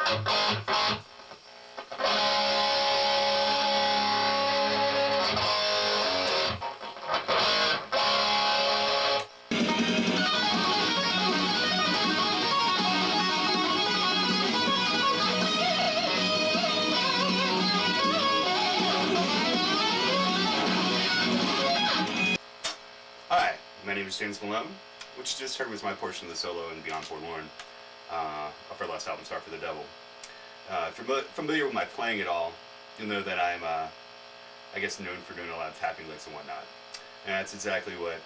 Hi, my name is James Malone. What you just heard was my portion of the solo in Beyond Forlorn, off our last album, Star for the Devil. If you're familiar with my playing at all, you'll know that I'm, I guess, known for doing a lot of tapping licks and whatnot. And that's exactly what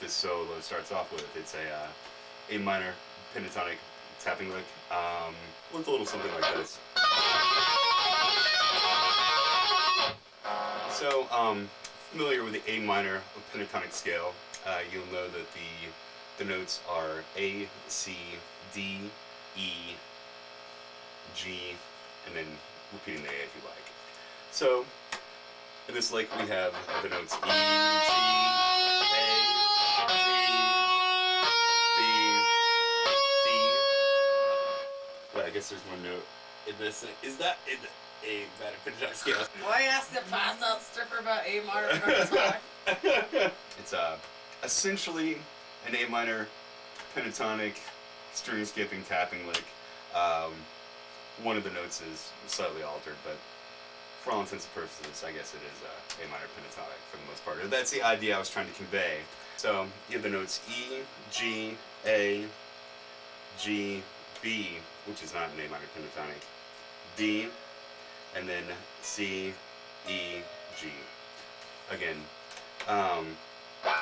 this solo starts off with. It's a minor pentatonic tapping lick with a little something like this. So, familiar with the A minor pentatonic scale, you'll know that the notes are A, C, D, E, G, and then repeating the A if you like. So, in this lick we have the notes E, G, A, G, B, D. Well, I guess there's one note in this. Is that in A minor pentatonic scale? Why ask the pass out stripper about A minor pentatonic? It's essentially an A minor pentatonic string skipping tapping lick. One of the notes is slightly altered, but for all intents and purposes, I guess it is A minor pentatonic for the most part. Or that's the idea I was trying to convey. So you have the notes E, G, A, G, B, which is not an A minor pentatonic, D, and then C, E, G. Again.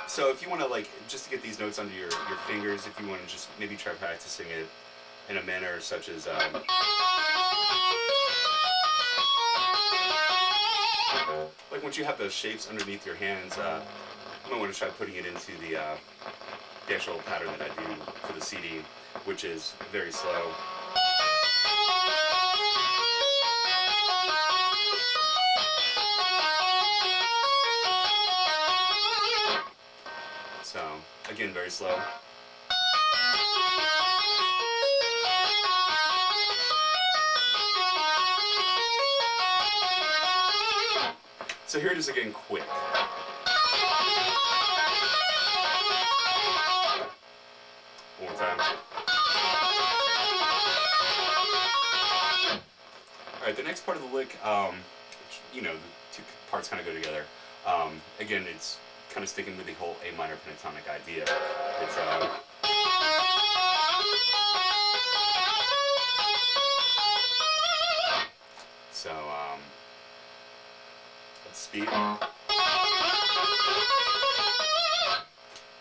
So if you want to, like, just to get these notes under your fingers, if you want to just maybe try practicing it in a manner such as like once you have those shapes underneath your hands, you might want to try putting it into the actual pattern that I do for the CD, which is very slow. So, again, very slow. So here it is again quick. One more time. Alright, the next part of the lick, you know, the two parts kind of go together. Again, it's kind of sticking with the whole A minor pentatonic idea. It's so let's speed.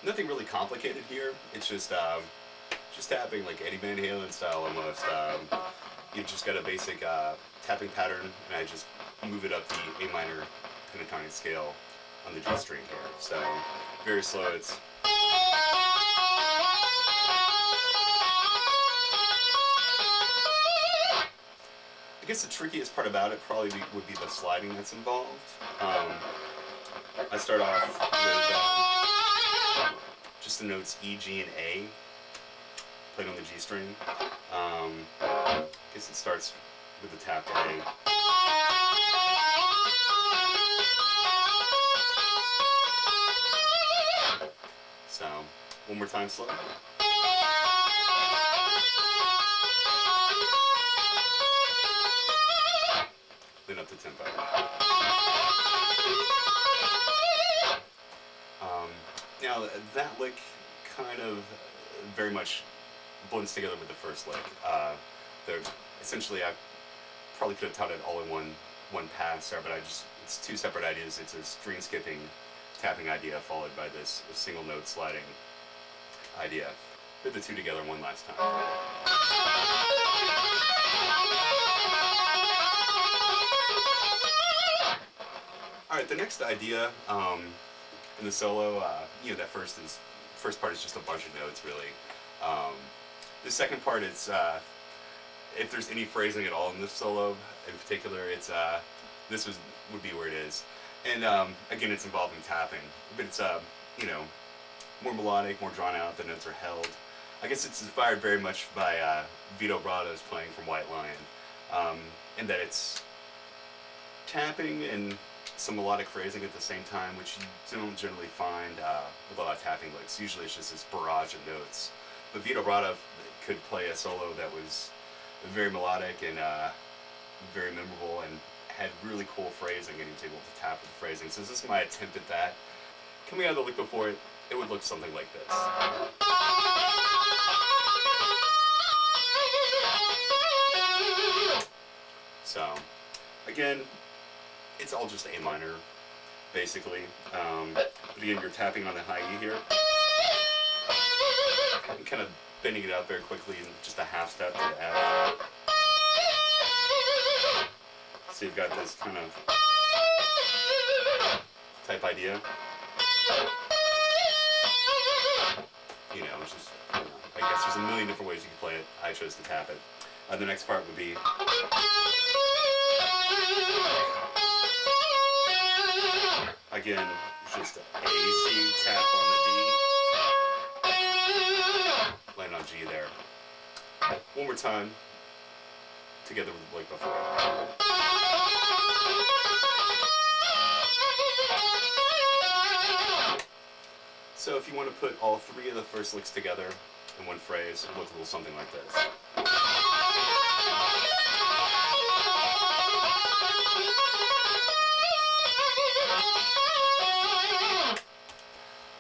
Nothing really complicated here. It's just tapping like Eddie Van Halen style almost. You've just got a basic tapping pattern, and I just move it up the A minor pentatonic scale on the G string here. So very slow. It's I guess the trickiest part about it probably would be the sliding that's involved. I start off with just the notes E, G, and A played on the G string. I guess it starts with the tap A. So, one more time slow. Then up the tempo. Now, that lick kind of very much blends together with the first lick. Essentially, I probably could have taught it all in one pass there, but it's two separate ideas. It's a string skipping tapping idea followed by this single note sliding idea. Put the two together one last time. Alright, the next idea in the solo, you know, that first part is just a bunch of notes, really. The second part is, if there's any phrasing at all in this solo in particular, it's this would be where it is. And again, it's involving tapping, but it's you know, more melodic, more drawn out. The notes are held. I guess it's inspired very much by Vito Brado's playing from White Lion. and that it's tapping and some melodic phrasing at the same time, which you don't generally find with a lot of tapping licks. Usually it's just this barrage of notes. But Vito Bratta could play a solo that was very melodic and very memorable and had really cool phrasing, and he was able to tap with the phrasing. So this is my attempt at that. Coming out of the lick before it, it would look something like this. So, again, it's all just A minor, basically. But again, you're tapping on the high E here. And kind of bending it out very quickly in just a half step to the F. So you've got this kind of type idea. You know, it's just, I guess there's a million different ways you can play it. I chose to tap it. The next part would be again, just A, C, tap on the D, land on G there. One more time, together like before. So if you want to put all three of the first licks together in one phrase, it looks a little something like this.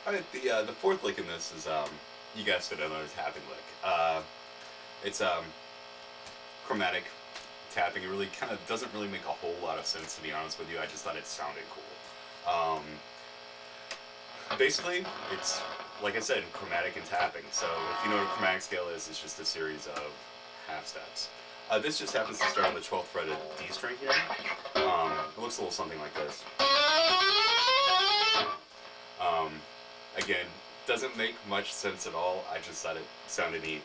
Alright, the fourth lick in this is, you guessed it, another tapping lick. It's chromatic tapping. It really kind of doesn't really make a whole lot of sense, to be honest with you. I just thought it sounded cool. Basically, it's, like I said, chromatic and tapping. So if you know what a chromatic scale is, it's just a series of half steps. This just happens to start on the 12th fret of D string here. It looks a little something like this. Again, doesn't make much sense at all. I just thought it sounded neat.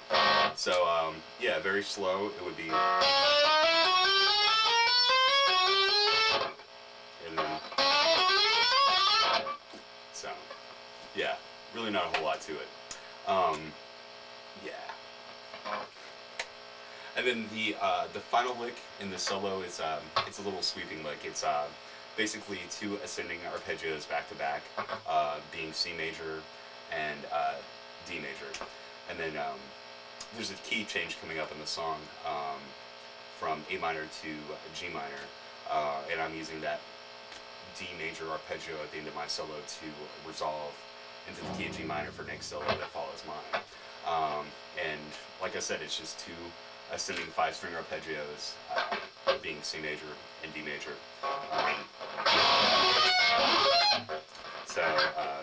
So, yeah, very slow. It would be... And then... So, yeah, really not a whole lot to it. Yeah. And then the final lick in the solo is it's a little sweeping lick. It's basically two ascending arpeggios back to back, being C major and D major, and then there's a key change coming up in the song from A minor to G minor, and I'm using that D major arpeggio at the end of my solo to resolve into the key of G minor for next solo that follows mine. And like I said, it's just two ascending 5-string arpeggios, being C major and D major.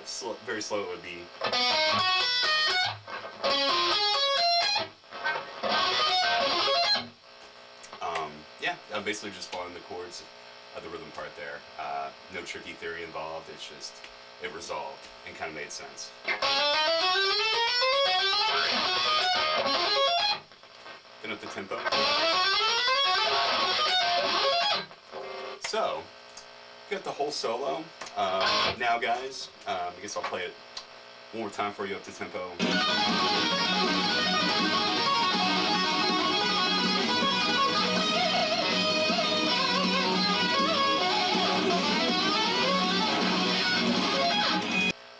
So very slow it would be. Yeah, I'm basically just following the chords of the rhythm part there. No tricky theory involved. It's just it resolved and kind of made sense. Then up the tempo. So, got the whole solo. Now guys, I guess I'll play it one more time for you up to tempo.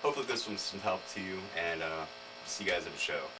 Hopefully this was some help to you, and see you guys at the show.